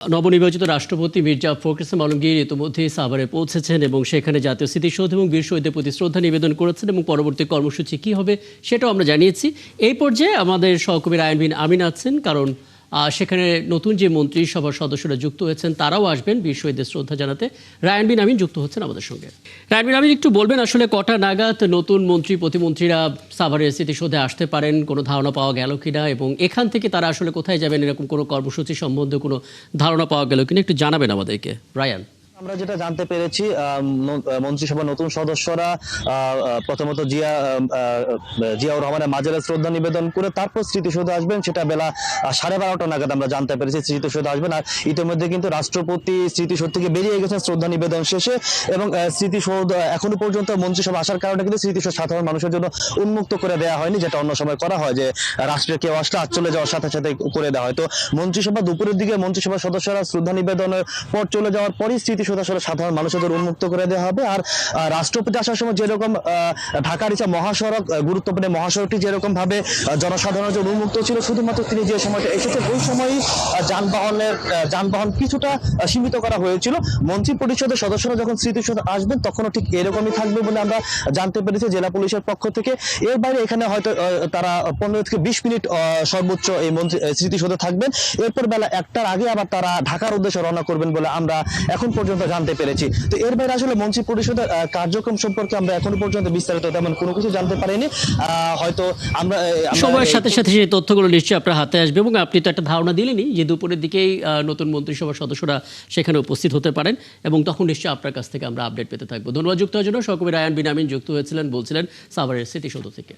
নবনির্বাচিত রাষ্ট্রপতি মির্জা ফখরুল ইসলাম আলমগীর ইতিমধ্যে সাভারে পৌঁছেছেন এবং সেখানে জাতীয় স্মৃতিসৌধ এবং বীর শহীদদের প্রতি শ্রদ্ধা নিবেদন করেছেন এবং পরবর্তী কর্মসূচি কী হবে সেটাও আমরা জানিয়েছি। এই পর্যায়ে আমাদের সহকর্মী রায়ান বিন আমিন আছেন, কারণ সেখানে নতুন যে মন্ত্রিসভার সদস্যরা যুক্ত হয়েছেন তারাও আসবেন বীর শহীদদের শ্রদ্ধা জানাতে। রায়ান বিন আমিন যুক্ত হচ্ছেন আমাদের সঙ্গে। রায়ান বিন আমিন, একটু বলবেন আসলে কটা নাগাদ নতুন মন্ত্রী প্রতিমন্ত্রীরা সাভারের স্মৃতিসৌধে আসতে পারেন, কোনো ধারণা পাওয়া গেল কিনা, এবং এখান থেকে তারা আসলে কোথায় যাবেন এরকম কোনো কর্মসূচি সম্বন্ধে কোনো ধারণা পাওয়া গেল কিনা একটু জানাবেন আমাদেরকে রায়ান। আমরা যেটা জানতে পেরেছি, মন্ত্রিসভার নতুন সদস্যরা প্রথমত জিয়াউর রহমানের মাজারে শ্রদ্ধা নিবেদন করে তারপর স্মৃতিসৌধে আসবেন। সেটা বেলা 12:30 নাগাদ আমরা জানতে পেরেছি স্মৃতিসৌধে আসবেন। আর ইতিমধ্যে কিন্তু রাষ্ট্রপতি স্মৃতিসৌধ থেকে বেরিয়ে গেছেন শ্রদ্ধা নিবেদন শেষে, এবং স্মৃতিসৌধ এখনো পর্যন্ত মন্ত্রিসভা আসার কারণে কিন্তু স্মৃতিসৌধ সাধারণ মানুষের জন্য উন্মুক্ত করে দেওয়া হয়নি, যেটা অন্য সময় করা হয় যে রাষ্ট্রের কেউ আসলে চলে যাওয়ার সাথে সাথে করে দেওয়া হয়। তো মন্ত্রিসভা দুপুরের দিকে মন্ত্রিসভার সদস্যরা শ্রদ্ধা নিবেদনের পর চলে যাওয়ার পরই আসলে সাধারণ মানুষদের উন্মুক্ত করে দেওয়া হবে। আর রাষ্ট্রপতি আসার সময় যেরকম ঢাকার ইচ্ছা মহাসড়ক, গুরুত্বপূর্ণ মহাসড়কটি যেরকম ভাবে জনসাধারণের জন্য উন্মুক্ত ছিল, শুধুমাত্র তিনি যে সময়টা এসেছেন ওই সময়ই যানবাহন কিছুটা সীমিত করা হয়েছিল। মন্ত্রী পরিষদের সদস্যরা যখন স্মৃতিসৌধ আসবেন তখনও ঠিক এরকমই থাকবে বলে আমরা জানতে পেরেছি জেলা পুলিশের পক্ষ থেকে। এর বাইরে এখানে হয়তো তারা 15 থেকে 20 মিনিট সর্বোচ্চ এই স্মৃতিসৌধে থাকবেন। এরপর বেলা 1টার আগে আবার তারা ঢাকার উদ্দেশ্যে রওনা করবেন বলে আমরা এখন পর্যন্ত জানতে পেরেছি। তো এর বাইরে আসলে মন্ত্রী পরিষদের কার্যক্রম সম্পর্কে আমরা এখনো পর্যন্ত বিস্তারিত তেমন কোনো কিছু জানতে পারিনি। হয়তো আমরা সময়ের সাথে সাথে সেই তথ্যগুলো নিশ্চয়ই আপনার হাতে আসবে, এবং আপনি তো একটা ধারণা দিলেনই যে দুপুরের দিকেই নতুন মন্ত্রিসভার সদস্যরা সেখানে উপস্থিত হতে পারেন, এবং তখন নিশ্চয়ই আপনার কাছ থেকে আমরা আপডেট পেতে থাকবো। ধন্যবাদ যুক্ত হওয়ার জন্য। সহকর্মী রায়ান বিন আমিন যুক্ত হয়েছিলেন, বলছিলেন সাভারের স্মৃতিসৌধ থেকে।